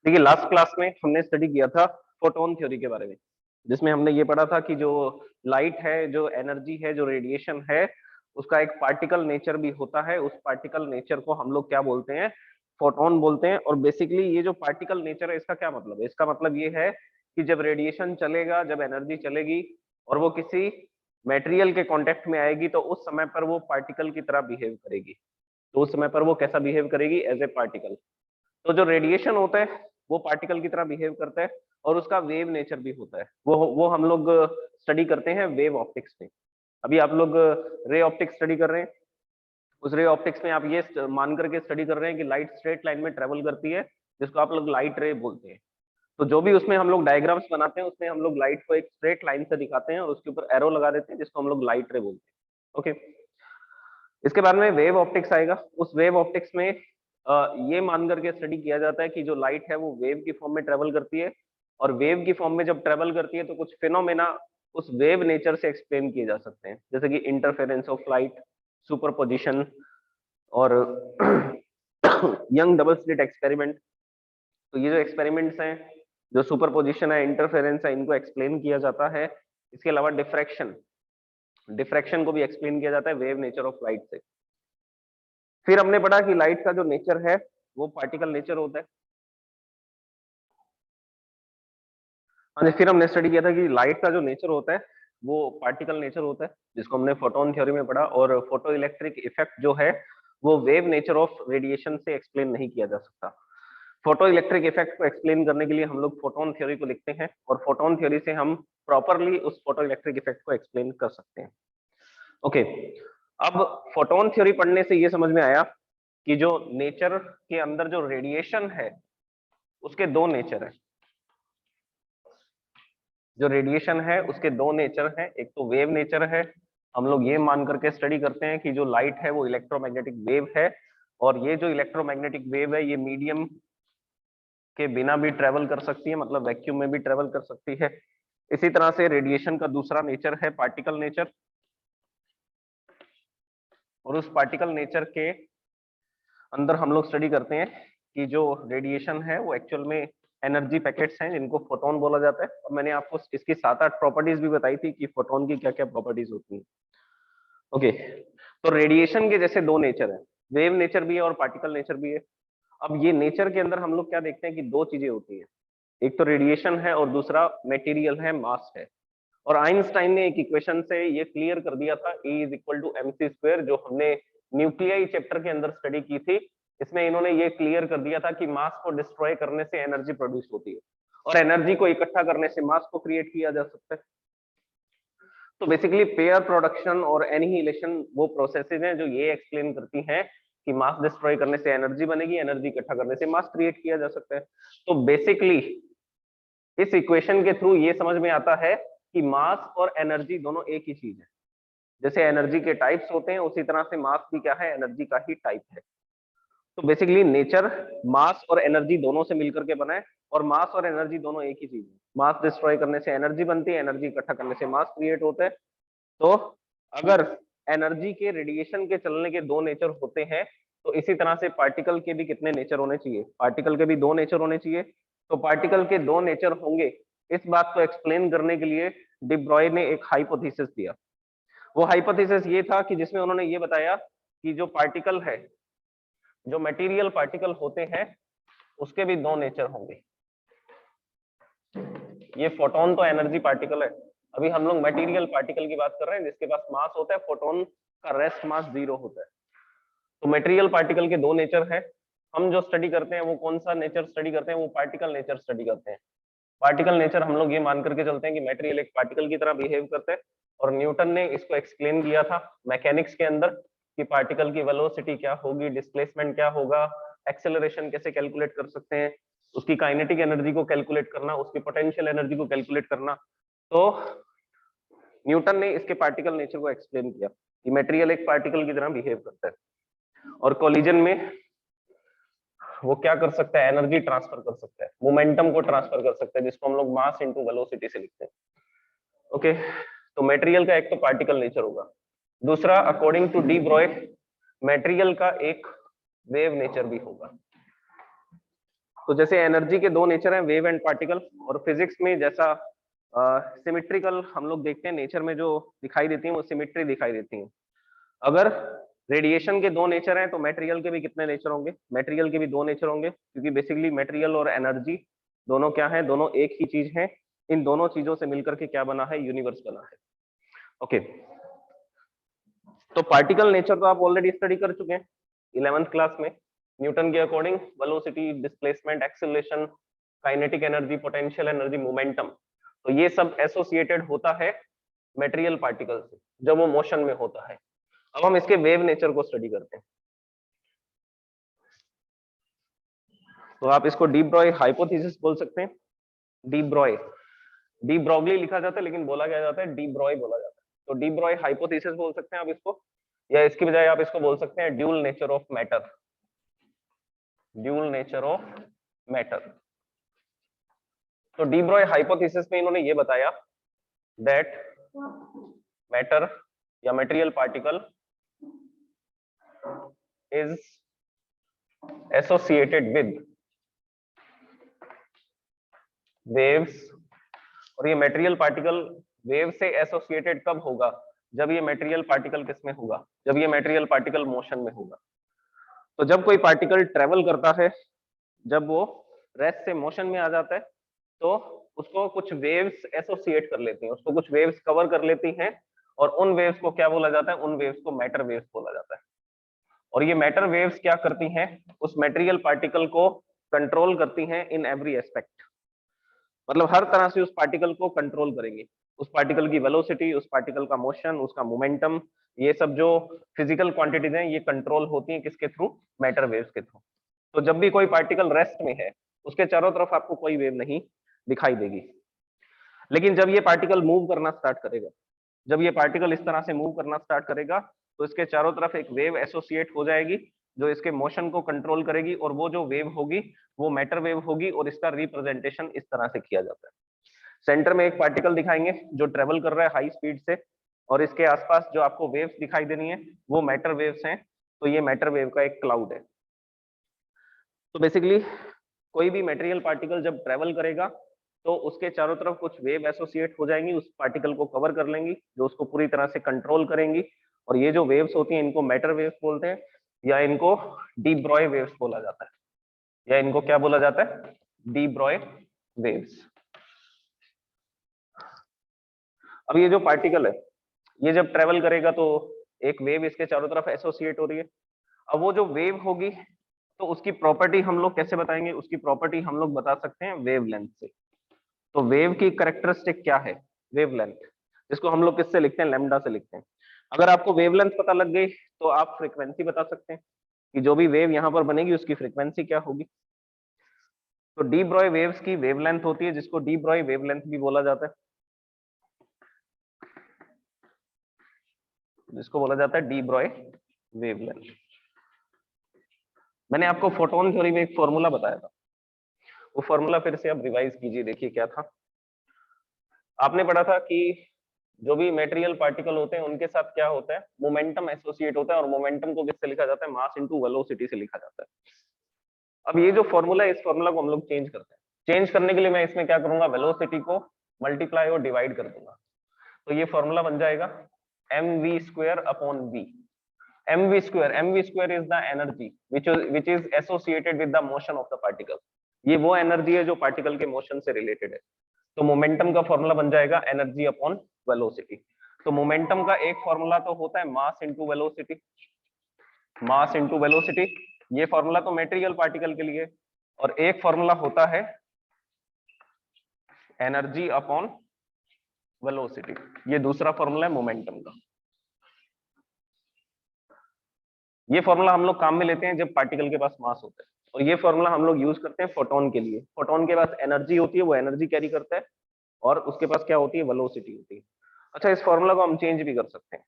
देखिए last class में हमने स्टडी किया था फोटोन थ्योरी के बारे में, जिसमें हमने ये पढ़ा था कि जो लाइट है, जो एनर्जी है, जो रेडिएशन है, उसका एक पार्टिकल नेचर भी होता है। उस पार्टिकल नेचर को हम लोग क्या बोलते हैं? फोटोन बोलते हैं। और बेसिकली ये जो पार्टिकल नेचर है, इसका क्या मतलब है? इसका मतलब ये है कि जब रेडिएशन चलेगा, जब एनर्जी चलेगी और वो किसी मेटेरियल के कांटेक्ट में आएगी, तो उस समय पर वो पार्टिकल की तरह बिहेव करेगी। तो उस समय पर वो कैसा बिहेव करेगी? As a particle. तो जो रेडिएशन होता है वो पार्टिकल की तरह बिहेव करता है और उसका वेव नेचर भी होता है। वो हम लोग स्टडी करते हैं वेव ऑप्टिक्स में। अभी आप लोग रे ऑप्टिक्स स्टडी कर रहे हैं। उस रे ऑप्टिक्स में आप ये मान करके स्टडी कर रहे हैं कि लाइट स्ट्रेट लाइन में ट्रेवल करती है, जिसको आप लोग लाइट रे बोलते हैं। तो जो भी उसमें हम लोग डायग्राम्स बनाते हैं, उसमें हम लोग लाइट को एक स्ट्रेट लाइन से दिखाते हैं और उसके ऊपर एरो लगा देते हैं, जिसको हम लोग लाइट रे बोलते हैं। ओके, इसके बाद में वेव ऑप्टिक्स आएगा। उस वेव ऑप्टिक्स में ये मान करके स्टडी किया जाता है कि जो लाइट है वो वेव की फॉर्म में ट्रेवल करती है, और वेव की फॉर्म में जब ट्रेवल करती है तो कुछ फिनोमेना उस वेव नेचर से एक्सप्लेन किए जा सकते हैं, जैसे कि इंटरफेरेंस ऑफ लाइट, सुपरपोजिशन और यंग डबल स्लिट एक्सपेरिमेंट। तो ये जो एक्सपेरिमेंट्स हैं, जो सुपरपोजिशन है, इंटरफेरेंस है, इनको एक्सप्लेन किया जाता है। इसके अलावा डिफ्रैक्शन, डिफ्रैक्शन को भी एक्सप्लेन किया जाता है वेव नेचर ऑफ लाइट से। फिर हमने पढ़ा कि लाइट का जो नेचर है वो पार्टिकल नेचर होता है। हाँ जी, फिर हमने स्टडी किया था कि लाइट का जो नेचर होता है वो पार्टिकल नेचर होता है, जिसको हमने फोटोन थ्योरी में पढ़ा। और फोटो इलेक्ट्रिक इफेक्ट जो है वो वेव नेचर ऑफ रेडिएशन से एक्सप्लेन नहीं किया जा सकता। फोटो इलेक्ट्रिक इफेक्ट को एक्सप्लेन करने के लिए हम लोग फोटोन थ्योरी को लिखते हैं, और फोटोन थ्योरी से हम प्रॉपरली उस फोटो इलेक्ट्रिक इफेक्ट को एक्सप्लेन कर सकते हैं। ओके, अब फोटोन थ्योरी पढ़ने से ये समझ में आया कि जो नेचर के अंदर जो रेडिएशन है उसके दो नेचर है। जो रेडिएशन है उसके दो नेचर हैं। एक तो वेव नेचर है, हम लोग ये मान करके स्टडी करते हैं कि जो लाइट है वो इलेक्ट्रोमैग्नेटिक वेव है, और ये जो इलेक्ट्रोमैग्नेटिक वेव है ये मीडियम के बिना भी ट्रेवल कर सकती है, मतलब वैक्यूम में भी ट्रेवल कर सकती है। इसी तरह से रेडिएशन का दूसरा नेचर है पार्टिकल नेचर, और उस पार्टिकल नेचर के अंदर हम लोग स्टडी करते हैं कि जो रेडिएशन है वो एक्चुअल में एनर्जी पैकेट्स हैं, जिनको फोटोन बोला जाता है। और मैंने आपको इसकी 7-8 प्रॉपर्टीज भी बताई थी कि फोटोन की क्या क्या प्रॉपर्टीज होती हैं। ओके, तो रेडिएशन के जैसे दो नेचर है, वेव नेचर भी है और पार्टिकल नेचर भी है। अब ये नेचर के अंदर हम लोग क्या देखते हैं कि दो चीजें होती हैं, एक तो रेडिएशन है और दूसरा मटेरियल है, मास है। और आइंस्टाइन ने एक इक्वेशन से ये क्लियर कर दिया था, E is equal to mc², जो हमने न्यूक्लियाई चैप्टर के अंदर स्टडी की थी। इसमें इन्होंने ये क्लियर कर दिया था कि मास को डिस्ट्रॉय करने से एनर्जी प्रोड्यूस होती है, और एनर्जी को इकट्ठा करने से मास को क्रिएट किया जा सकता है। तो बेसिकली पेयर प्रोडक्शन और एनिहिलेशन वो प्रोसेसेस हैं जो ये एक्सप्लेन करती हैं कि मास डिस्ट्रॉय करने से एनर्जी बनेगी, एनर्जी इकट्ठा करने से मास क्रिएट किया जा सकता है। तो बेसिकली इस इक्वेशन के थ्रू ये समझ में आता है कि मास और एनर्जी दोनों एक ही चीज है। जैसे एनर्जी के टाइप्स होते हैं उसी तरह से मास भी क्या है? एनर्जी का ही टाइप है। तो बेसिकली नेचर मास और एनर्जी दोनों से मिलकर के बना है, और मास और एनर्जी दोनों एक ही चीज है। मास डिस्ट्रॉय करने से एनर्जी बनती है, एनर्जी इकट्ठा करने से मास क्रिएट होता है। तो अगर एनर्जी के रेडिएशन के चलने के दो नेचर होते हैं, तो इसी तरह से पार्टिकल के भी कितने नेचर होने चाहिए? पार्टिकल के भी दो नेचर होने चाहिए। तो पार्टिकल के दो नेचर होंगे, इस बात को एक्सप्लेन करने के लिए डी ब्रॉय ने एक हाइपोथेसिस दिया। वो हाइपोथेसिस ये था कि जिसमें उन्होंने ये बताया कि जो पार्टिकल है, जो मटेरियल पार्टिकल होते हैं, उसके भी दो नेचर होंगे। ये फोटोन तो एनर्जी पार्टिकल है, अभी हम लोग मटेरियल पार्टिकल की बात कर रहे हैं जिसके पास मास होता है, फोटोन का रेस्ट मास 0 होता है। तो मटेरियल पार्टिकल के दो नेचर है। हम जो स्टडी करते हैं वो कौन सा नेचर स्टडी करते हैं? वो पार्टिकल नेचर स्टडी करते हैं। पार्टिकल नेचर हम लोग ये मान करके चलते हैं कि मटेरियल एक पार्टिकल की तरह बिहेव करते हैं, और न्यूटन ने इसको एक्सप्लेन किया था मैकेनिक्स के अंदर कि पार्टिकल की वेलोसिटी क्या होगी, डिस्प्लेसमेंट क्या होगा, एक्सेलरेशन कैसे कैलकुलेट कर सकते हैं, उसकी काइनेटिक एनर्जी को कैलकुलेट करना, उसकी पोटेंशियल एनर्जी को कैलकुलेट करना। तो न्यूटन ने इसके पार्टिकल नेचर को एक्सप्लेन किया कि मटेरियल एक पार्टिकल की तरह बिहेव करता है, और कोलिजन में वो क्या कर सकता है? एनर्जी ट्रांसफर कर सकता है, मोमेंटम को ट्रांसफर कर सकता है, जिसको हम लोग मास इनटू वेलोसिटी से लिखते हैं। ओके, तो मटेरियल का एक तो पार्टिकल नेचर होगा, दूसरा according to de Broglie material का एक वेव नेचर भी होगा। तो जैसे एनर्जी के दो नेचर हैं, वेव एंड पार्टिकल, और फिजिक्स में जैसा सिमेट्रिकल हम लोग देखते हैं नेचर में जो दिखाई देती है वो सिमेट्री दिखाई देती है। अगर रेडिएशन के दो नेचर हैं तो मटेरियल के भी कितने नेचर होंगे? मटेरियल के भी दो नेचर होंगे, क्योंकि बेसिकली मटेरियल और एनर्जी दोनों क्या है? दोनों एक ही चीज है। इन दोनों चीजों से मिलकर के क्या बना है? यूनिवर्स बना है। ओके, तो पार्टिकल नेचर तो आप ऑलरेडी स्टडी कर चुके हैं 11th क्लास में, न्यूटन के according velocity, displacement, acceleration, kinetic energy, potential energy, momentum, तो ये सब एसोसिएटेड होता है मटेरियल पार्टिकल से जब वो मोशन में होता है। अब हम इसके वेव नेचर को स्टडी करते हैं। तो आप इसको डी ब्रॉय हाइपोथेसिस बोल सकते हैं। डी ब्रॉय, डी ब्रॉगली लिखा जाता है लेकिन बोला क्या जाता है? डी ब्रॉय बोला जाता है। तो डी ब्रॉय हाइपोथेसिस बोल सकते हैं आप इसको, या इसकी बजाय आप इसको बोल सकते हैं dual nature of matter. Dual nature of matter. तो डी ब्रॉय हाइपोथेसिस में इन्होंने ये बताया दैट मैटर या material particle is associated with waves, और ये मटेरियल पार्टिकल वेव से एसोसिएटेड कब होगा? जब ये मटेरियल पार्टिकल किसमें होगा? जब ये मटेरियल पार्टिकल मोशन में होगा। तो जब कोई पार्टिकल ट्रेवल करता है, जब वो रेस्ट से मोशन में आ जाता है, तो उसको कुछ वेव्स एसोसिएट कर लेती हैं, उसको कुछ वेव्स कवर कर लेती हैं, और उन वेव्स को क्या बोला जाता है? उन वेव्स को मैटर वेव्स बोला जाता है। और ये मैटर वेव्स क्या करती हैं? उस मटेरियल पार्टिकल को कंट्रोल करती हैं इन एवरी एस्पेक्ट, मतलब हर तरह से उस पार्टिकल को कंट्रोल करेंगे। उस पार्टिकल की वेलोसिटी, उस पार्टिकल का मोशन, उसका मोमेंटम, ये सब जो फिजिकल क्वांटिटीज हैं ये कंट्रोल होती हैं किसके थ्रू? मैटर वेव्स के थ्रू। तो जब भी कोई पार्टिकल रेस्ट में है, उसके चारों तरफ आपको कोई वेव नहीं दिखाई देगी। लेकिन जब ये पार्टिकल मूव करना स्टार्ट करेगा, जब ये पार्टिकल इस तरह से मूव करना स्टार्ट करेगा, तो इसके चारों तरफ एक वेव एसोसिएट हो जाएगी जो इसके मोशन को कंट्रोल करेगी, और वो जो वेव होगी वो मैटर वेव होगी, और इसका रिप्रेजेंटेशन इस तरह से किया जाता है। सेंटर में एक पार्टिकल दिखाएंगे जो ट्रेवल कर रहा है हाई स्पीड से, और इसके आसपास जो आपको वेव्स दिखाई देनी है वो मैटर वेव्स हैं। तो ये मैटर वेव का एक क्लाउड है। तो बेसिकली कोई भी मटेरियल पार्टिकल जब ट्रेवल करेगा तो उसके चारों तरफ कुछ वेव एसोसिएट हो जाएंगी, उस पार्टिकल को कवर कर लेंगी, जो उसको पूरी तरह से कंट्रोल करेंगी। और ये जो वेव्स होती हैं इनको मैटर वेव्स बोलते हैं, या इनको डी ब्रॉय वेव्स बोला जाता है, या इनको क्या बोला जाता है? D Broglie waves. अब ये जो पार्टिकल है ये जब ट्रेवल करेगा तो एक वेव इसके चारों तरफ एसोसिएट हो रही है। अब वो जो वेव होगी तो उसकी प्रॉपर्टी हम लोग कैसे बताएंगे? उसकी प्रॉपर्टी हम लोग बता सकते हैं वेवलेंथ से। तो वेव की कैरेक्टरिस्टिक क्या है? वेवलेंथ, जिसको हम लोग किससे लिखते हैं? लैम्डा से लिखते हैं। अगर आपको वेवलेंथ पता लग गई तो आप फ्रीक्वेंसी बता सकते हैं कि जो भी वेव यहाँ पर बनेगी उसकी फ्रीक्वेंसी क्या होगी। तो डी ब्रॉय वेव्स की वेवलेंथ होती है जिसको डी ब्रॉय वेवलेंथ भी बोला जाता है, जिसको बोला जाता है डी ब्रॉय वेवलेंथ। मैंने आपको फोटोन थ्योरी में एक फॉर्मूला बताया था, वो फॉर्मूला फिर से आप रिवाइज कीजिए, देखिए क्या था। आपने पढ़ा था कि जो भी मटेरियल पार्टिकल होते हैं उनके साथ क्या होता है? मोमेंटम एसोसिएट होता है, और मोमेंटम को किससे लिखा जाता है? मास इनटू वेलोसिटी से लिखा जाता है। अब ये जो फॉर्मूला है इस फॉर्मूला को हम लोग चेंज करते हैं। चेंज करने के लिए मैं इसमें क्या करूंगा? वेलोसिटी को मल्टीप्लाई और डिवाइड कर दूंगा। तो ये फॉर्मूला बन जाएगा mv² upon v। mv square is the energy which is associated with the motion of the particle। ये वो एनर्जी है जो पार्टिकल के मोशन से रिलेटेड है। तो मोमेंटम का फॉर्मूला बन जाएगा एनर्जी अपॉन वेलोसिटी। तो मोमेंटम का एक फॉर्मूला तो होता है मास इनटू वेलोसिटी, मास इनटू वेलोसिटी, ये फॉर्मूला तो मटेरियल पार्टिकल के लिए। और एक फॉर्मूला होता है एनर्जी अपॉन वेलोसिटी, ये दूसरा फॉर्मूला है मोमेंटम का। ये फॉर्मूला हम लोग काम में लेते हैं जब पार्टिकल के पास मास होता है, और ये फॉर्मूला हम लोग यूज करते हैं फोटोन के लिए। फोटोन के पास एनर्जी होती है, वो एनर्जी कैरी करता है, और उसके पास क्या होती है? वेलोसिटी होती है। अच्छा, इस फॉर्मूला को हम चेंज भी कर सकते हैं।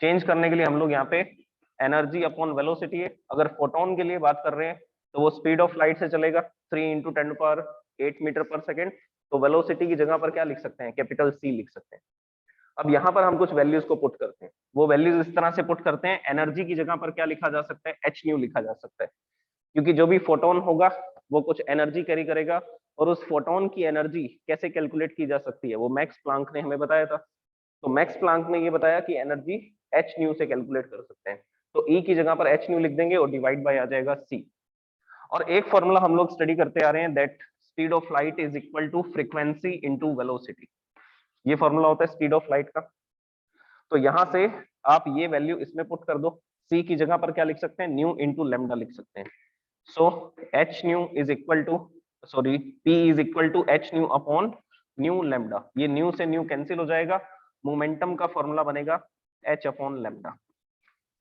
चेंज करने के लिए हम लोग यहाँ पे एनर्जी अपॉन वेलोसिटी है, अगर फोटोन के लिए बात कर रहे हैं तो वो स्पीड ऑफ लाइट से चलेगा 3 × 10⁸ मीटर पर सेकेंड। तो वेलोसिटी की जगह पर क्या लिख सकते हैं? कैपिटल C लिख सकते हैं। अब यहाँ पर हम कुछ वैल्यूज को पुट करते हैं, वो वैल्यूज इस तरह से पुट करते हैं। एनर्जी की जगह पर क्या लिखा जा सकता है? h nu लिखा जा सकता है, क्योंकि जो भी फोटोन होगा वो कुछ एनर्जी कैरी करेगा, और उस फोटोन की एनर्जी कैसे कैलकुलेट की जा सकती है वो मैक्स प्लांक ने हमें बताया था। तो मैक्स प्लांक ने ये बताया कि एनर्जी एच न्यू से कैलकुलेट कर सकते हैं। तो ई की जगह पर एच न्यू लिख देंगे और डिवाइड बाय आ जाएगा सी। और एक फॉर्मूला हम लोग स्टडी करते आ रहे हैं, that speed of light is equal to frequency into velocity. ये फॉर्मूला होता है स्पीड ऑफ लाइट का। तो यहां से आप ये वैल्यू इसमें पुट कर दो, सी की जगह पर क्या लिख सकते हैं, न्यू इंटू लेमडा लिख सकते हैं। So h nu is equal to, sorry, p is equal to h nu upon nu lambda. ये न्यू से न्यू कैंसिल हो जाएगा, मोमेंटम का फॉर्मूला बनेगा h upon lambda.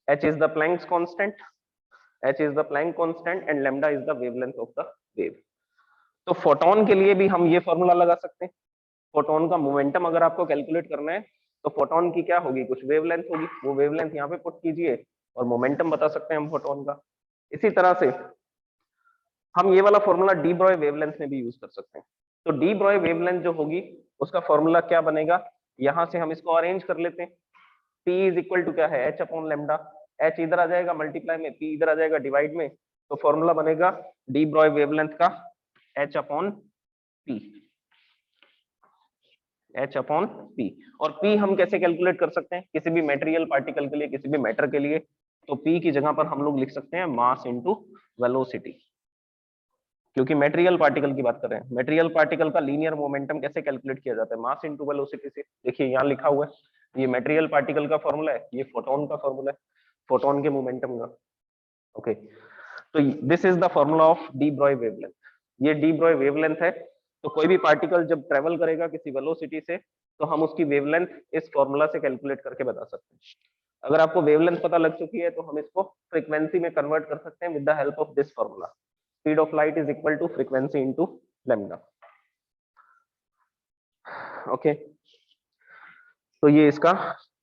H is the Planck's constant, h is the Planck constant and lambda is the wavelength of the wave। तो photon के लिए भी हम ये फॉर्मूला लगा सकते हैं। फोटोन का मोमेंटम अगर आपको कैलकुलेट करना है तो फोटोन की क्या होगी, कुछ वेवलेंथ होगी, वो वेवलेंथ यहाँ पे पुट कीजिए और मोमेंटम बता सकते हैं हम फोटोन का। इसी तरह से हम ये वाला फॉर्मूला डी ब्रॉय वेवलेंथ में भी यूज कर सकते हैं। तो डी ब्रॉय वेवलेंथ जो होगी उसका फॉर्मूला क्या बनेगा, यहां से हम इसको अरेंज कर लेते हैं। P इज इक्वल टू क्या है, h अपॉन लेमडा। h इधर आ जाएगा मल्टीप्लाई में, P इधर आ जाएगा डिवाइड में, तो फॉर्मूला बनेगा डी ब्रॉय वेवलेंथ का h upon P, h upon P। और P हम कैसे कैलकुलेट कर सकते हैं, किसी भी मेटेरियल पार्टिकल के लिए, किसी भी मैटर के लिए, तो P की जगह पर हम लोग लिख सकते हैं मास इनटू वेलोसिटी, क्योंकि मेटेरियल पार्टिकल की बात कर रहे हैं। मेटेरियल पार्टिकल का लीनियर मोमेंटम कैसे कैलकुलेट किया जाता है, मास इनटू वेलोसिटी से। देखिए यहाँ लिखा हुआ है, ये मेटेरियल पार्टिकल का फॉर्मूला है, ये फोटोन का फॉर्मूला है, फोटोन के मोमेंटम का। ओके, तो this is the formula of D Broglie wavelength. ये डी ब्रॉय वेवलेंथ है। तो कोई भी पार्टिकल जब ट्रेवल करेगा किसी वेलोसिटी से, तो हम उसकी वेवलेंथ इस फॉर्मूला से कैलकुलेट करके बता सकते हैं। अगर आपको वेवलेंथ पता लग चुकी है तो हम इसको फ्रीक्वेंसी में कन्वर्ट कर सकते हैं with the help of this formula. Speed of light is equal to frequency into lambda. Okay, तो ये इसका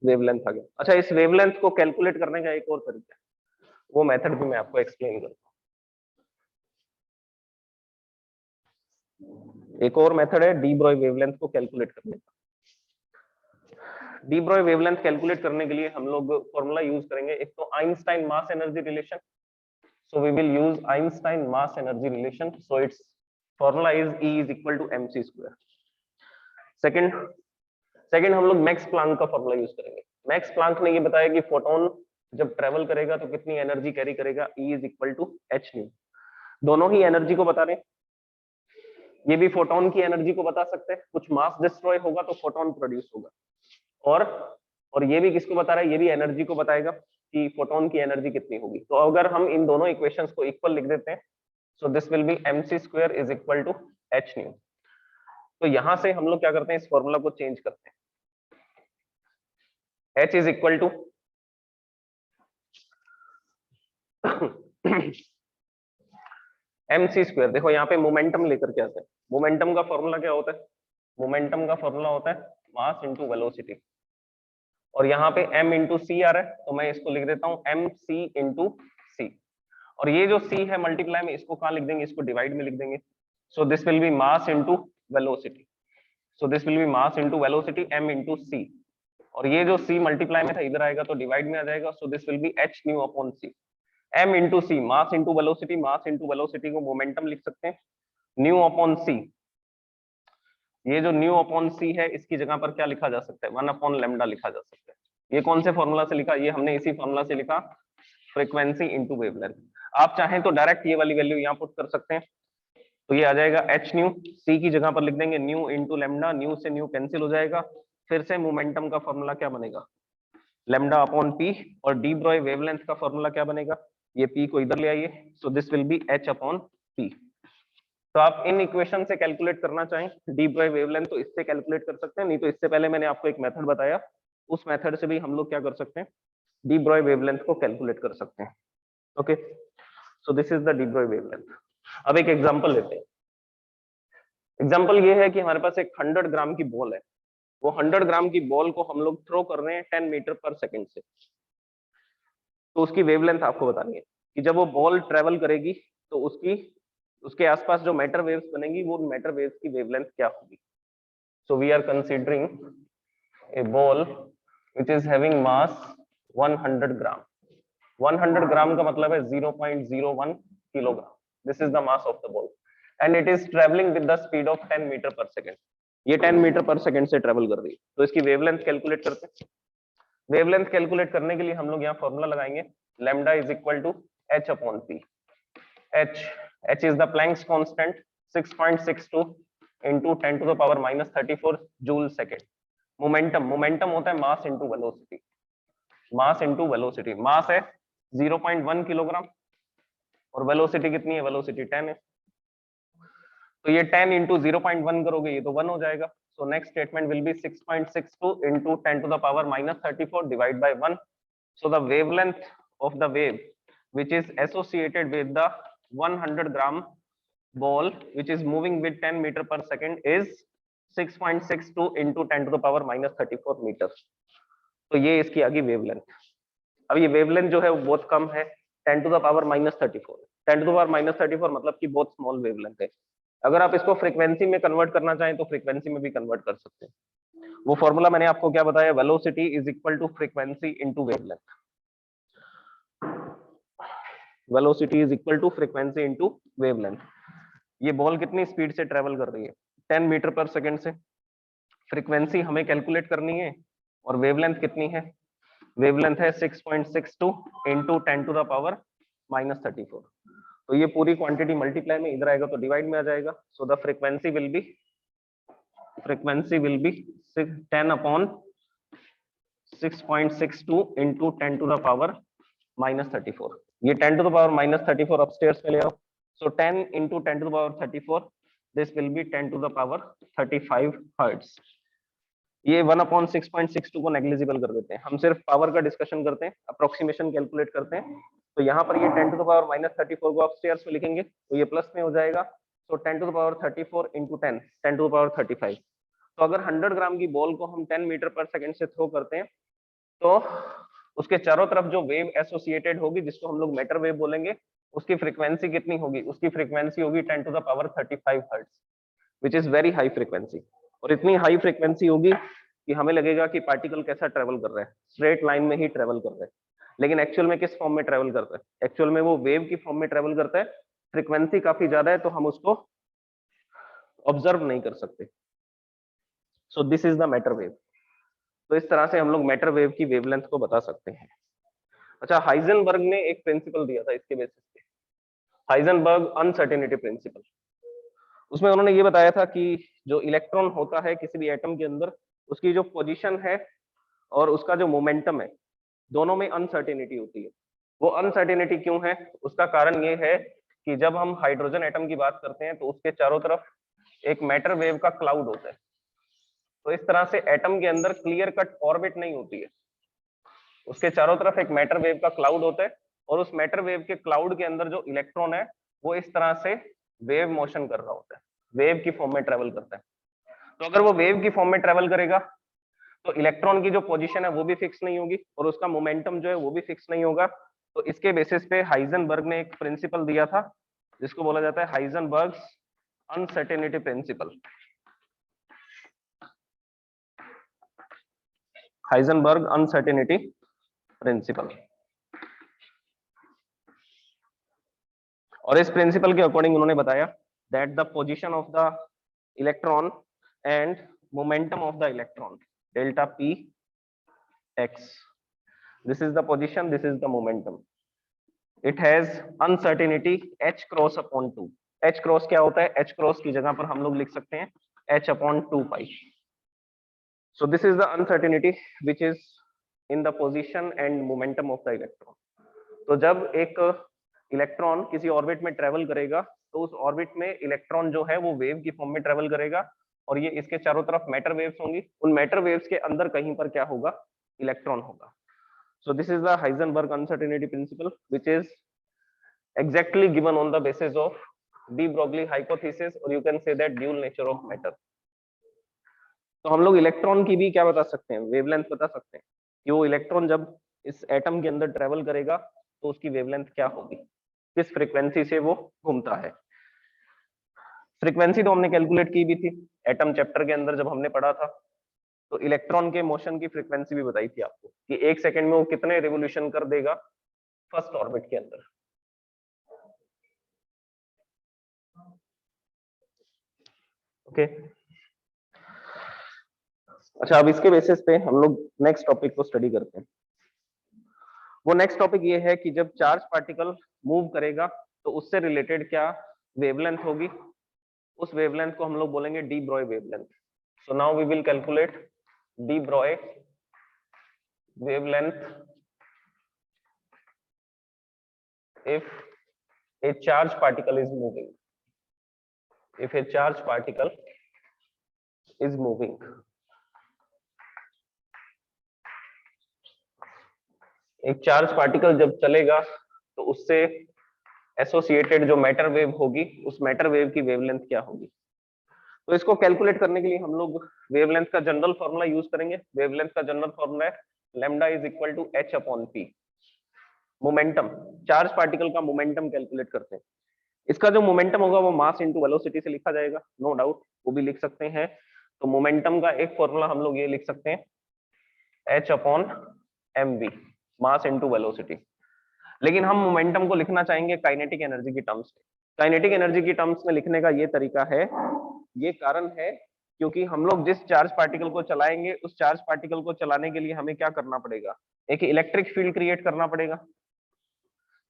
वेवलेंथ आ गया। अच्छा, इस वेवलेंथ को कैलकुलेट करने का एक और तरीका है, वो मेथड भी मैं आपको एक्सप्लेन करता हूँ। एक और मेथड है डी ब्रॉय वेवलेंथ को कैलकुलेट करने का। डी ब्रॉय वेवलेंथ कैलकुलेट करने के लिए हम लोग फॉर्मूला यूज करेंगे, एक तो Einstein mass energy relation. So we will use Einstein mass energy relation. So it's formula is E is equal to mc square. Second हम लोग मैक्स प्लांक का फॉर्मूला यूज करेंगे। मैक्स प्लांक ने ये बताया कि फोटोन जब ट्रेवल करेगा तो कितनी एनर्जी कैरी करेगा, E is equal to h nu. दोनों ही एनर्जी को बता रहे हैं। ये भी फोटोन की एनर्जी को बता सकते हैं, कुछ मास डिस्ट्रॉय होगा तो फोटोन प्रोड्यूस होगा। और ये भी किसको बता रहा है, ये भी एनर्जी को बताएगा कि फोटोन की एनर्जी कितनी होगी। तो अगर हम इन दोनों इक्वेशंस को इक्वल लिख देते हैं, so this will be mc square is equal to h nu. तो यहां से हम लोग क्या करते हैं, इस फॉर्मूला को चेंज करते हैं। h is equal to mc square. देखो यहाँ पे मोमेंटम लेकर के आते हैं। मोमेंटम का फॉर्मूला क्या होता है, मोमेंटम का फॉर्मूला होता है मास इंटू वेलोसिटी। और यहाँ पे m इंटू सी आ रहा है, तो मैं इसको लिख देता हूँ mc इंटू सी। और ये जो c है मल्टीप्लाई में, इसको कहाँ लिख देंगे, इसको डिवाइड में लिख देंगे। So this will be mass into velocity. So this will be mass into velocity m into C. और ये जो c मल्टीप्लाई में था इधर आएगा तो डिवाइड में आ जाएगा। So this will be h nu upon c. m into c, mass into velocity, mass into velocity को मोमेंटम लिख सकते हैं, न्यू अपॉन सी। ये जो न्यू अपॉन सी है इसकी जगह पर क्या लिखा जा सकता है, 1 अपॉन लेमडा लिखा जा सकता है। ये कौन से फॉर्मूला से लिखा, ये हमने इसी फॉर्मूला से लिखा, फ्रीक्वेंसी इंटू वेवलेंथ। आप चाहें तो डायरेक्ट ये वाली वैल्यू यहाँ पुट कर सकते हैं, तो ये आ जाएगा एच न्यू। सी की जगह पर लिख देंगे न्यू इंटू लेमडा, न्यू से न्यू कैंसिल हो जाएगा। फिर से मोमेंटम का फॉर्मूला क्या बनेगा, लेमडा अपॉन पी। और डी ब्रॉय वेवलेंथ का फॉर्मूला क्या बनेगा, ये पी को इधर ले आइए, सो this will B H upon P. तो आप इन इक्वेशन से कैलकुलेट करना चाहें डी ब्रॉय वेवलेंथ तो इससे कैलकुलेट कर सकते हैं, नहीं तो इससे पहले मैंने आपको एक मेथड बताया, उस मेथड से भी हम लोग क्या कर सकते हैं, डी ब्रॉय वेवलेंथ को कैलकुलेट कर सकते हैं। Okay, so this is the de Broglie wavelength. अब एक एग्जांपल लेते हैं। एग्जांपल ये है कि हमारे पास एक 100 ग्राम की बॉल है। वो 100 ग्राम की बॉल को हम लोग थ्रो कर रहे हैं 10 मीटर पर सेकंड से। तो उसकी वेवलेंथ आपको बतानी है कि जब वो बॉल ट्रेवल करेगी तो उसके आसपास जो मैटर वेव्स बनेंगी, वो मैटर वेव्स की वेवलेंथ क्या होगी। So we are considering a ball which is having mass 100 gram. 100 gram का मतलब है 0.01 kilogram. This is the mass of the ball and it is travelling with the speed of 10 metre per second. ये 10 metre per second से travel कर रही है। तो इसकी वेवलेंथ कैलकुलेट करते हैं। वेवलेंथ कैलकुलेट करने के लिए हम लोग यहाँ फॉर्मूला लगाएंगे, lambda is equal to h upon P. h is the Planck's constant 6.62 into 10 to the power minus 34 joule second. Momentum होता है mass into velocity, mass into velocity. Mass है 0.1 किलोग्राम और वेलोसिटी कितनी है, वेलोसिटी 10 है। तो ये 10 इंटू 0.1 करोगे ये तो 1 हो जाएगा। So next statement will be 6.62 into 10 to the power minus 34 divide by 1. So the wavelength of the wave which is associated with the 100 gram ball which is moving with 10 meter per second is 6.62 into 10 to the power minus 34 meters. तो ये इसकी आ गई wavelength. अब ये wavelength जो है वो बहुत कम है, 10 to the power minus 34। 10 to the power minus 34 मतलब कि बहुत स्मॉल वेवलेंथ है। अगर आप इसको फ्रीक्वेंसी में कन्वर्ट करना चाहें तो फ्रीक्वेंसी में भी कन्वर्ट कर सकते हैं। वो फॉर्मूला मैंने आपको क्या बताया, velocity is equal to frequency into wavelength. Velocity is equal to frequency into wavelength. ये बॉल कितनी स्पीड से ट्रेवल कर रही है, 10 मीटर पर सेकेंड से। फ्रीक्वेंसी हमें कैलकुलेट करनी है और वेवलेंथ कितनी है, वेवलेंथ है 6.62 into 10 to the power minus 34। तो ये पूरी क्वांटिटी मल्टीप्लाई में इधर आएगा तो डिवाइड में आ जाएगा। So the frequency will be 10 upon 6.62 into 10 to the power minus 34। ये 10 to the power minus 34 upstairs में ले आओ। So 10 into 10 to the power 34 this will be 10 to the power 35 hertz. ये 1 अपॉन 6.62 को नेग्लिजिबल कर देते हैं, हम सिर्फ पावर का डिस्कशन करते हैं, अप्रोक्सीमेशन कैलकुलेट करते हैं। तो यहाँ पर ये 10 टू द पावर माइनस 34 को अपस्टेयर्स में लिखेंगे तो ये प्लस में हो जाएगा। तो 10 to the power 34 into 10 to the power 35। तो अगर 100 ग्राम की बॉल को हम 10 मीटर पर सेकेंड से थ्रो करते हैं तो उसके चारों तरफ जो वेव एसोसिएटेड होगी जिसको हम लोग मैटर वेव बोलेंगे, उसकी फ्रीक्वेंसी कितनी होगी, उसकी फ्रीक्वेंसी होगी 10 to the power 35 hertz, which is very high frequency. और इतनी हाई फ्रीक्वेंसी होगी कि हमें लगेगा कि पार्टिकल कैसा ट्रेवल कर रहा है, स्ट्रेट लाइन में ही ट्रेवल कर रहा है, लेकिन एक्चुअल में किस फॉर्म में ट्रेवल करता है, एक्चुअल में वो वेव की फॉर्म में ट्रेवल करता है। फ्रीक्वेंसी काफी ज्यादा है तो हम उसको ऑब्जर्व नहीं कर सकते। सो this is the matter wave. तो इस तरह से हम लोग मैटर वेव की वेवलेंथ को बता सकते हैं। अच्छा, हाइजेनबर्ग ने एक प्रिंसिपल दिया था इसके बेसिस पे, हाइजेनबर्ग अनसर्टेनिटी प्रिंसिपल। उसमें उन्होंने ये बताया था कि जो इलेक्ट्रॉन होता है किसी भी एटम के अंदर, उसकी जो पोजीशन है और उसका जो मोमेंटम है, दोनों में अनसर्टेनिटी होती है। वो अनसर्टेनिटी क्यों है, उसका कारण ये है कि जब हम हाइड्रोजन एटम की बात करते हैं तो उसके चारों तरफ एक मैटर वेव का क्लाउड होता है। तो इस तरह से एटम के अंदर क्लियर कट ऑर्बिट नहीं होती है, उसके चारों तरफ एक मैटर वेव का क्लाउड होता है और उस मैटर वेव के क्लाउड के अंदर जो इलेक्ट्रॉन है वो इस तरह से वेव मोशन कर रहा होता है, वेव की फॉर्म में ट्रेवल करता है। तो अगर वो वेव की फॉर्म में ट्रेवल करेगा तो इलेक्ट्रॉन की जो पोजीशन है वो भी फिक्स नहीं होगी और उसका मोमेंटम जो है वो भी फिक्स नहीं होगा। तो इसके बेसिस पे हाइजेनबर्ग ने एक प्रिंसिपल दिया था जिसको बोला जाता है Heisenberg's uncertainty principle. Heisenberg uncertainty principle. और इस प्रिंसिपल के अकॉर्डिंग उन्होंने बताया that the position of the electron and momentum of the electron delta P X, this is the position, this is the momentum, it has uncertainty h cross upon 2। h cross क्या होता है, h cross की जगह पर हम लोग लिख सकते हैं h upon 2 pi। so this is the uncertainty which is in the position and momentum of the electron। तो जब एक इलेक्ट्रॉन किसी ऑर्बिट में ट्रेवल करेगा तो उस ऑर्बिट में इलेक्ट्रॉन जो है वो वेव की फॉर्म में ट्रेवल करेगा और ये इसके चारों तरफ मैटर वेव्स होंगी, उन मैटर वेव्स के अंदर कहीं पर क्या होगा, इलेक्ट्रॉन होगा। So this is the Heisenberg uncertainty principle, which is exactly given on the basis of de Broglie hypothesis, or you can say that dual nature of matter। तो हम लोग इलेक्ट्रॉन की भी क्या बता सकते हैं, वेवलेंथ बता सकते हैं कि वो इलेक्ट्रॉन जब इस एटम के अंदर ट्रेवल करेगा तो उसकी वेवलेंथ क्या होगी, किस फ्रीक्वेंसी से वो घूमता है। फ्रीक्वेंसी तो हमने कैलकुलेट की भी थी एटम चैप्टर के अंदर जब हमने पढ़ा था। तो इलेक्ट्रॉन के मोशन की फ्रीक्वेंसी भी बताई थी आपको कि 1 सेकंड में वो कितने रिवोल्यूशन कर देगा फर्स्ट ऑर्बिट के अंदर। ओके। अच्छा, अब इसके बेसिस पे हम लोग नेक्स्ट टॉपिक को स्टडी करते हैं। वो नेक्स्ट टॉपिक ये है कि जब चार्ज पार्टिकल मूव करेगा तो उससे रिलेटेड क्या वेवलेंथ होगी, उस वेवलेंथ को हम लोग बोलेंगे de Broglie wavelength. So now we will calculate de Broglie wavelength if a charge particle is moving. If a charge particle is moving, एक चार्ज पार्टिकल जब चलेगा तो उससे एसोसिएटेड जो मैटर वेव होगी, उस मैटर वेव की वेवलेंथ क्या होगी। तो इसको कैलकुलेट करने के लिए हम लोग वेवलेंथ का जनरल फॉर्मूला यूज करेंगे। वेवलेंथ का जनरल फॉर्मूला है lambda is equal to h upon p. Momentum, charge particle का मोमेंटम कैलकुलेट करते हैं। इसका जो मोमेंटम होगा वो मास इनटू वेलोसिटी से लिखा जाएगा, नो डाउट, वो भी लिख सकते हैं। तो मोमेंटम का एक फॉर्मूला हम लोग ये लिख सकते हैं h upon m v, mass into velocity. लेकिन हम मोमेंटम को लिखना चाहेंगे काइनेटिक एनर्जी की टर्म्स में। काइनेटिक एनर्जी की टर्म्स में लिखने का ये तरीका है, ये कारण है क्योंकि हम लोग जिस चार्ज पार्टिकल को चलाएंगे उस चार्ज पार्टिकल को चलाने के लिए हमें क्या करना पड़ेगा, एक इलेक्ट्रिक फील्ड क्रिएट करना पड़ेगा।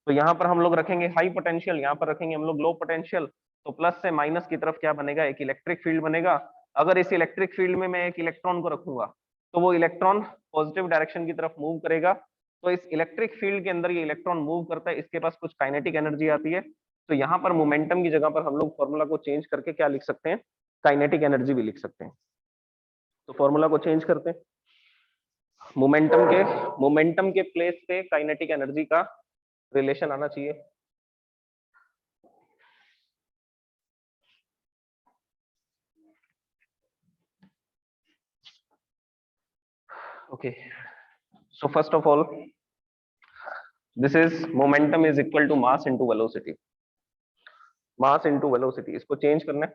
तो यहाँ पर हम लोग रखेंगे हाई पोटेंशियल, यहाँ पर रखेंगे हम लोग लो पोटेंशियल। तो प्लस से माइनस की तरफ क्या बनेगा, एक इलेक्ट्रिक फील्ड बनेगा। अगर इस इलेक्ट्रिक फील्ड में मैं एक इलेक्ट्रॉन को रखूंगा तो वो इलेक्ट्रॉन पॉजिटिव डायरेक्शन की तरफ मूव करेगा। तो इस इलेक्ट्रिक फील्ड के अंदर ये इलेक्ट्रॉन मूव करता है, इसके पास कुछ काइनेटिक एनर्जी आती है। तो यहाँ पर मोमेंटम की जगह पर हम लोग फॉर्मूला को चेंज करके क्या लिख सकते हैं, काइनेटिक एनर्जी भी लिख सकते हैं। तो फॉर्मूला को चेंज करते हैं, मोमेंटम के प्लेस पे काइनेटिक एनर्जी का रिलेशन आना चाहिए। Okay, so first of all, this is momentum is equal to mass into velocity. Mass into velocity, इसको चेंज करना है।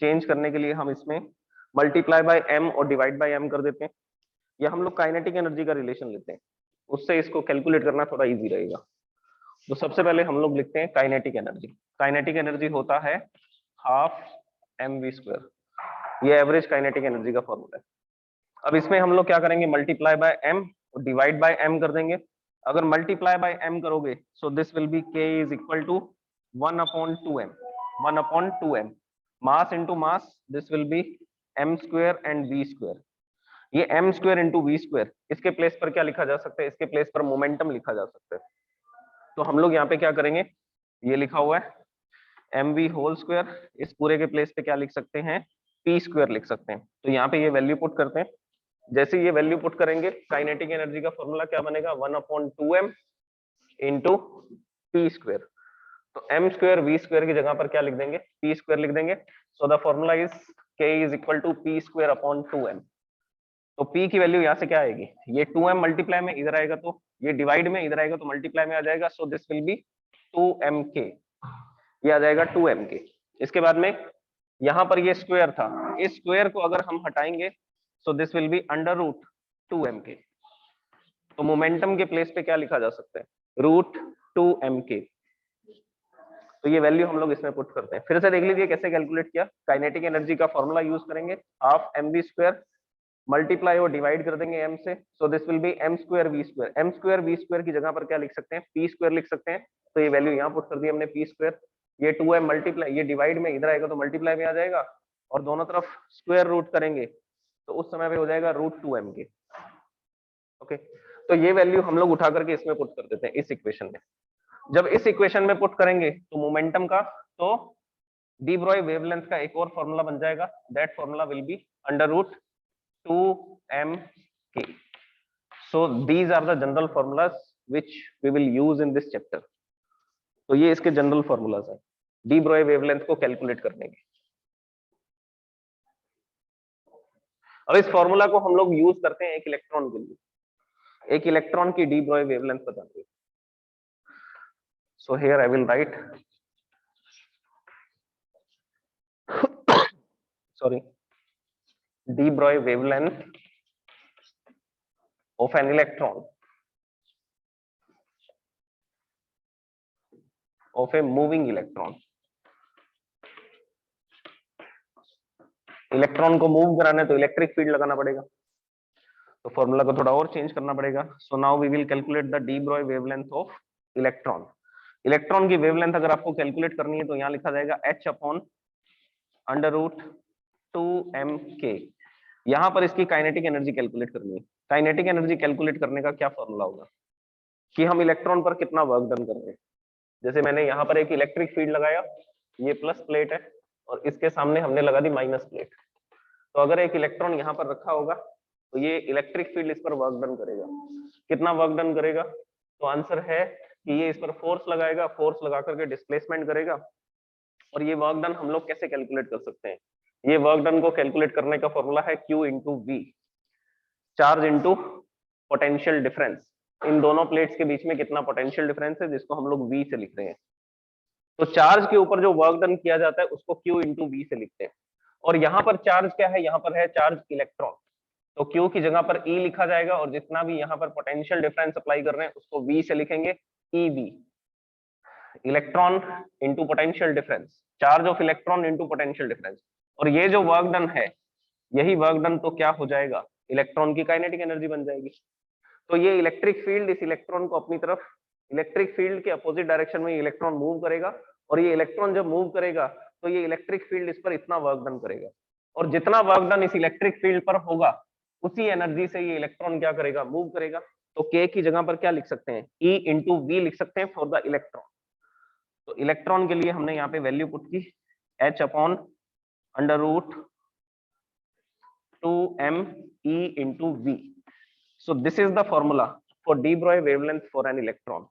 चेंज करने के लिए हम इसमें मल्टीप्लाई बाय m और डिवाइड बाय m कर देते हैं, या हम लोग काइनेटिक एनर्जी का रिलेशन लेते हैं, उससे इसको कैलकुलेट करना थोड़ा इजी रहेगा। तो सबसे पहले हम लोग लिखते हैं काइनेटिक एनर्जी। काइनेटिक एनर्जी होता है हाफ mv², ये एवरेज काइनेटिक एनर्जी का फॉर्मूला है। अब इसमें हम लोग क्या करेंगे, मल्टीप्लाई बाय m और डिवाइड बाय m कर देंगे। अगर मल्टीप्लाई बाय m करोगे so this will be k is equal to 1/2m, 1/2m। Mass into mass, this will be m² and v²। ये m² इंटू v², इसके place पर क्या लिखा जा सकता है, इसके प्लेस पर मोमेंटम लिखा जा सकता है। तो हम लोग यहाँ पे क्या करेंगे, ये लिखा हुआ है mv², इस पूरे के प्लेस पे क्या लिख सकते हैं, p² लिख सकते हैं। तो यहाँ पे ये वैल्यू पुट करते हैं। जैसे ये वैल्यू पुट करेंगे, काइनेटिक एनर्जी का फॉर्मूला क्या बनेगा, 1/2m इंटू p²। तो m² v² की जगह पर क्या लिख देंगे, p² लिख देंगे। So the formula is k is equal to p² upon 2m। तो p की वैल्यू यहाँ से क्या आएगी, ये 2m मल्टीप्लाई में इधर आएगा तो ये डिवाइड में इधर आएगा तो मल्टीप्लाई में आ जाएगा। So this will be 2mk, ये आ जाएगा 2mk। इसके बाद में यहाँ पर ये स्क्वायर था, इस स्क्वायर को अगर हम हटाएंगे सो दिस विल बी √2mk। तो मोमेंटम के प्लेस पे क्या लिखा जा सकता है, √2mk। तो ये वैल्यू हम लोग इसमें पुट करते हैं। फिर से देख लीजिए कैसे कैलकुलेट किया। काइनेटिक एनर्जी का फॉर्मूला यूज करेंगे, हाफ mv² मल्टीप्लाई और डिवाइड कर देंगे m से। सो this will be m² v²। m² v² की जगह पर क्या लिख सकते हैं, p² लिख सकते हैं। तो ये वैल्यू यहाँ पुट कर दी हमने p²। ये 2m मल्टीप्लाई, ये डिवाइड में इधर आएगा तो मल्टीप्लाई में आ जाएगा, और दोनों तरफ स्क्वायर रूट करेंगे तो उस समय पे हो जाएगा √2mk। ओके, तो ये वैल्यू हम लोग उठा करके इसमें पुट कर देते हैं इस इक्वेशन में। जब इस इक्वेशन में पुट करेंगे तो मोमेंटम का, तो डी ब्रॉय वेवलेंथ का एक और फॉर्मूला बन जाएगा, that formula will be √2mk। So these are the general formulas which we will use in this chapter. तो ये इसके जनरल फॉर्मूलाज हैं डी ब्रॉय वेवलेंथ को कैलकुलेट करने के। अब इस फॉर्मूला को हम लोग यूज करते हैं एक इलेक्ट्रॉन के लिए, एक इलेक्ट्रॉन की डी ब्रॉय वेवलेंथ बताने के। So here I will write, sorry, de Broglie wavelength of an electron, of a moving electron. Electron को मूव कराना है तो इलेक्ट्रिक फील्ड लगाना पड़ेगा, तो फॉर्मूला को थोड़ा और चेंज करना पड़ेगा। So now we will calculate the de Broglie wavelength of electron. Electron की वेवलेंथ अगर आपको कैलकुलेट करनी है तो यहाँ लिखा जाएगा h upon under root 2m k। यहाँ पर इसकी काइनेटिक एनर्जी कैलकुलेट करनी है। काइनेटिक एनर्जी कैलकुलेट करने का क्या फॉर्मूला होगा कि हम इलेक्ट्रॉन पर कितना वर्क डन कर रहे हैं। जैसे मैंने यहाँ पर एक इलेक्ट्रिक फील्ड लगाया, ये प्लस प्लेट है और इसके सामने हमने लगा दी माइनस प्लेट। तो अगर एक इलेक्ट्रॉन यहाँ पर रखा होगा तो ये इलेक्ट्रिक फील्ड इस पर वर्क डन करेगा। कितना वर्क डन करेगा? तो आंसर है कि ये इस पर फोर्स लगाएगा, फोर्स लगा करके डिस्प्लेसमेंट करेगा। और ये वर्क डन हम लोग कैसे कैलकुलेट कर सकते हैं? ये वर्क डन को कैलकुलेट करने का फॉर्मूला है Q into V, charge into potential difference. इन दोनों प्लेट्स के बीच में कितना पोटेंशियल डिफरेंस है, जिसको हम लोग V से लिख रहे हैं। तो चार्ज के ऊपर जो वर्क डन किया जाता है उसको Q इंटू वी से लिखते हैं। और यहाँ पर चार्ज क्या है? यहाँ पर है चार्ज इलेक्ट्रॉन, तो Q की जगह पर E लिखा जाएगा और जितना भी यहाँ पर पोटेंशियल डिफरेंस अप्लाई कर रहे हैं उसको V से लिखेंगे, EV, electron into potential difference, charge of electron into potential difference. और ये जो वर्क डन है, यही वर्क डन तो क्या हो जाएगा? इलेक्ट्रॉन की काइनेटिक एनर्जी बन जाएगी। तो ये इलेक्ट्रिक फील्ड इस इलेक्ट्रॉन को अपनी तरफ, इलेक्ट्रिक फील्ड के अपोजिट डायरेक्शन में इलेक्ट्रॉन मूव करेगा, और ये इलेक्ट्रॉन जब मूव करेगा तो ये इलेक्ट्रिक फील्ड इस पर इतना वर्क डन करेगा, और जितना वर्क डन इस इलेक्ट्रिक फील्ड पर होगा उसी एनर्जी से ये इलेक्ट्रॉन क्या करेगा? मूव करेगा। तो के की जगह पर क्या लिख सकते हैं? ई इंटू वी लिख सकते हैं फॉर द इलेक्ट्रॉन। तो इलेक्ट्रॉन के लिए हमने यहाँ पे वैल्यू पुट की h upon under root 2m e into v. So this is the formula for de Broglie wavelength for an electron.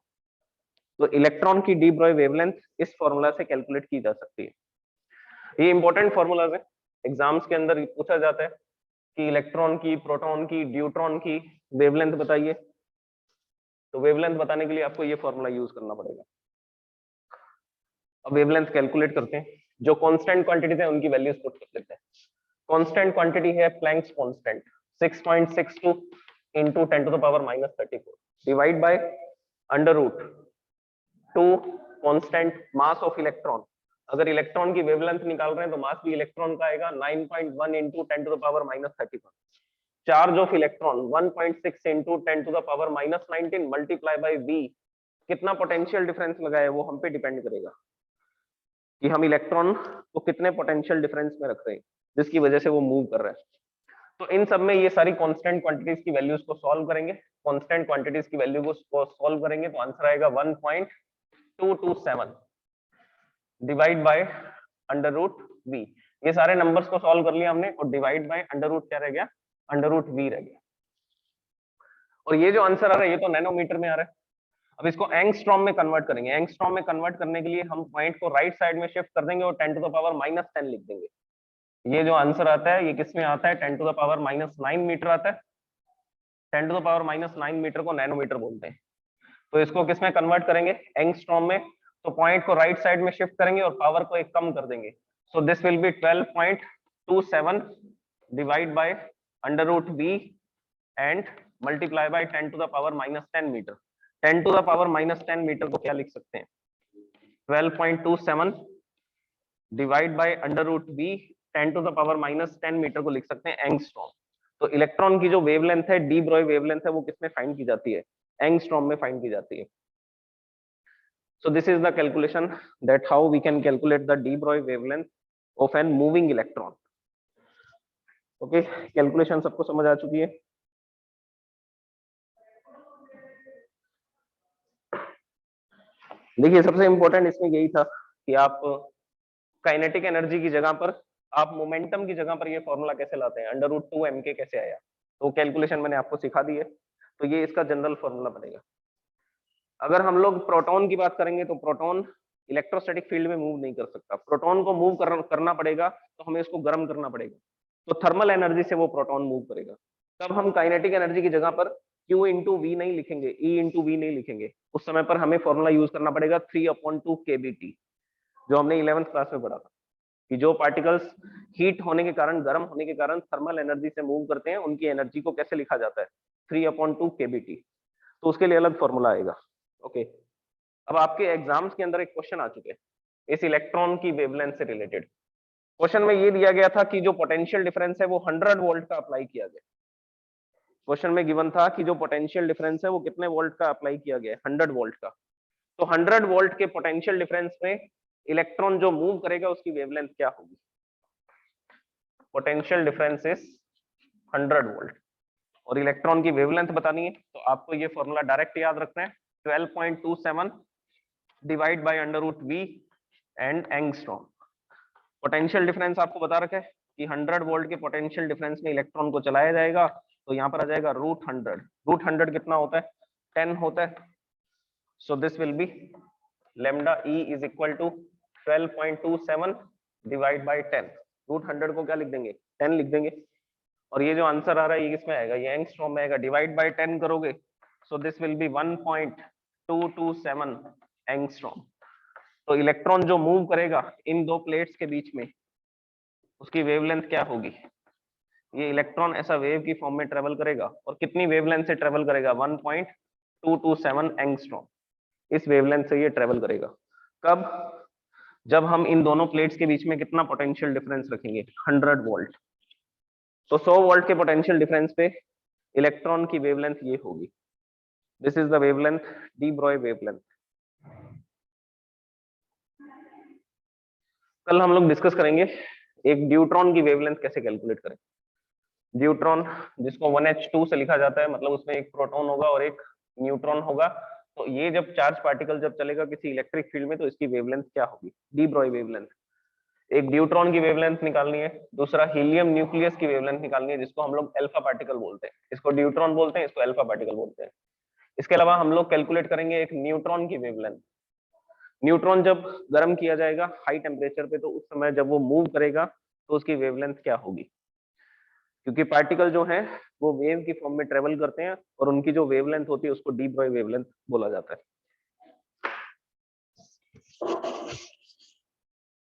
तो इलेक्ट्रॉन की डी ब्रॉय वेवलेंथ इस फॉर्मूला से कैलकुलेट की जा सकती है। ये इंपॉर्टेंट फॉर्मूलाज है, एग्जाम्स के अंदर पूछा जाता है कि इलेक्ट्रॉन की, प्रोटॉन की, ड्यूट्रॉन की वेवलेंथ बताइए। तो वेवलेंथ बताने के लिए आपको ये फॉर्मूला यूज करना पड़ेगा। अब वेवलेंथ कैलकुलेट करते हैं। जो कांस्टेंट क्वांटिटीज है उनकी वैल्यूज पुट कर लेते हैं। कांस्टेंट क्वांटिटी है Planck's constant 6.62 into 10 to the power minus 34 divide by under root 2 constant mass of electron. अगर इलेक्ट्रॉन की वेवलेंथ निकाल रहे हैं तो मास भी इलेक्ट्रॉन का आएगा 9.1 into 10 to the power minus 31। Charge of electron 1.6 into 10 to the power minus 19 multiply by V। कितना पोटेंशियल डिफरेंस लगा है वो हम पे डिपेंड करेगा कि हम इलेक्ट्रॉन को कितने पोटेंशियल डिफरेंस में रख रहे हैं जिसकी वजह से वो मूव कर रहा है। तो इन सब में ये सारी कांस्टेंट क्वांटिटीज की वैल्यूज को सॉल्व करेंगे। कांस्टेंट क्वांटिटीज की वैल्यू को सॉल्व करेंगे तो आंसर आएगा 1.227 divide by under root v. ये सारे नंबर्स को सॉल्व कर लिया हमने और डिवाइड बाय अंडर रूट क्या रह गया? अंडर रूट वी रह गया। और ये जो आंसर आ रहा है ये तो नैनोमीटर में आ रहा है। अब इसको एंगस्ट्रॉम में कन्वर्ट करेंगे। एंगस्ट्रॉम में कन्वर्ट करने के लिए हम पॉइंट को राइट साइड में शिफ्ट कर देंगे और 10 टू द पावर माइनस 10 लिख देंगे। ये जो आंसर आता है ये किस में आता है? 10 to the power minus 9 metre आता है। 10 to the power minus 9 metre को नैनोमीटर बोलते हैं। तो इसको किस में कन्वर्ट करेंगे? एंगस्ट्रॉम में। तो पॉइंट को राइट साइड में शिफ्ट करेंगे और पावर को एक कम कर देंगे। So this will be 12.27 divide by under root v and multiply by 10 to the power minus 10 metre. 10 to the power minus 10 metre को क्या लिख सकते हैं? 12.27 divide by under root v 10 to the power minus 10 metre को लिख सकते हैं angstrom. तो इलेक्ट्रॉन की जो वेवलेंथ है, डी ब्रॉय वेवलेंथ है, वो किसमें फाइंड की जाती है? एंगस्ट्रॉम में फाइंड की जाती है। So this is the calculation that how we can calculate the de Broglie wavelength of an moving electron. Okay, calculation सबको समझ आ चुकी है? देखिए सबसे इंपॉर्टेंट इसमें यही था कि आप काइनेटिक एनर्जी की जगह पर, आप मोमेंटम की जगह पर ये फॉर्मूला कैसे लाते हैं, अंडर रूट 2mk कैसे आया, तो कैलकुलेशन मैंने आपको सिखा दी है। तो ये इसका जनरल फॉर्मूला बनेगा। अगर हम लोग प्रोटॉन की बात करेंगे तो प्रोटॉन इलेक्ट्रोस्टैटिक फील्ड में मूव नहीं कर सकता। प्रोटॉन को मूव करना पड़ेगा तो हमें इसको गर्म करना पड़ेगा, तो थर्मल एनर्जी से वो प्रोटॉन मूव करेगा। तब हम काइनेटिक एनर्जी की जगह पर Q इंटू वी नहीं लिखेंगे, E इंटू वी नहीं लिखेंगे। उस समय पर हमें फॉर्मूला यूज करना पड़ेगा 3/2 kBT, जो हमने 11th क्लास में पढ़ा था कि जो पार्टिकल्स हीट होने के कारण, गर्म होने के कारण थर्मल एनर्जी से मूव करते हैं, उनकी एनर्जी को कैसे लिखा जाता है? 3/2 kBT। तो उसके लिए अलग फॉर्मूला आएगा। ओके, अब आपके एग्जाम्स के अंदर एक क्वेश्चन आ चुके हैं इस इलेक्ट्रॉन की वेवलेंथ से रिलेटेड। क्वेश्चन में ये दिया गया था कि जो पोटेंशियल डिफरेंस है वो 100 वोल्ट का अप्लाई किया गया। क्वेश्चन में गिवन था कि जो पोटेंशियल डिफरेंस है वो कितने वोल्ट का अप्लाई किया गया, 100 वोल्ट का। तो 100 वोल्ट के पोटेंशियल डिफरेंस में इलेक्ट्रॉन जो मूव करेगा उसकी वेवलेंथ क्या होगी? पोटेंशियल डिफरेंस इज 100 वोल्ट और इलेक्ट्रॉन की वेवलेंथ बतानी है, तो आपको ये फॉर्मूला डायरेक्ट याद रखना है, 12.27 divide by under root v and angstrom. Potential difference आपको बता रखा है कि 100 वोल्ट के पोटेंशियल डिफरेंस में इलेक्ट्रॉन को चलाया जाएगा, तो यहाँ पर आ जाएगा √100। √100 कितना होता है? 10 होता है। So this will be lambda e is equal to 12.27 divide by 10। √100 को क्या लिख देंगे? 10 लिख देंगे। और ये जो आंसर आ रहा है ये किसमें आएगा? ये एंगस्ट्रॉम में आएगा। डिवाइड बाय 10 करोगे, so this will B 1.227 angstrom. तो इलेक्ट्रॉन जो मूव करेगा इन दो प्लेट्स के बीच में उसकी वेवलेंथ क्या होगी? ये इलेक्ट्रॉन ऐसा वेव की फॉर्म में ट्रेवल करेगा और कितनी वेवलेंथ से ट्रेवल करेगा? 1.227 एंगस्ट्रॉम। इस वेवलेंथ से ये ट्रेवल करेगा। कब? जब हम इन दोनों प्लेट्स के बीच में कितना पोटेंशियल डिफरेंस रखेंगे? 100 वोल्ट। तो 100 वोल्ट के पोटेंशियल डिफरेंस पे इलेक्ट्रॉन की वेवलेंथ ये होगी। This is the wavelength, D Broglie wavelength. कल हम लोग डिस्कस करेंगे एक ड्यूट्रॉन की वेवलेंथ कैसे कैलकुलेट करें। ड्यूट्रॉन जिसको 1h2 से लिखा जाता है, मतलब उसमें एक प्रोटॉन होगा और एक न्यूट्रॉन होगा। तो ये जब चार्ज पार्टिकल जब चलेगा किसी इलेक्ट्रिक फील्ड में तो इसकी वेवलेंथ क्या होगी? D Broglie wavelength. एक ड्यूट्रॉन की वेवलेंथ निकालनी है, दूसरा हीलियम न्यूक्लियस की वेवलेंथ निकालनी है जिसको हम लोग अल्फा पार्टिकल बोलते हैं। इसको ड्यूट्रॉन बोलते हैं, इसको अल्फा पार्टिकल बोलते हैं। इसके अलावा हम लोग कैलकुलेट करेंगे एक न्यूट्रॉन की वेवलेंथ। न्यूट्रॉन जब गर्म किया जाएगा हाई टेम्परेचर पे, तो उस समय जब वो मूव करेगा तो उसकी वेवलेंथ क्या होगी? क्योंकि पार्टिकल जो है वो वेव की फॉर्म में ट्रेवल करते हैं और उनकी जो वेवलेंथ होती है उसको डी ब्रॉय वेवलेंथ बोला जाता है।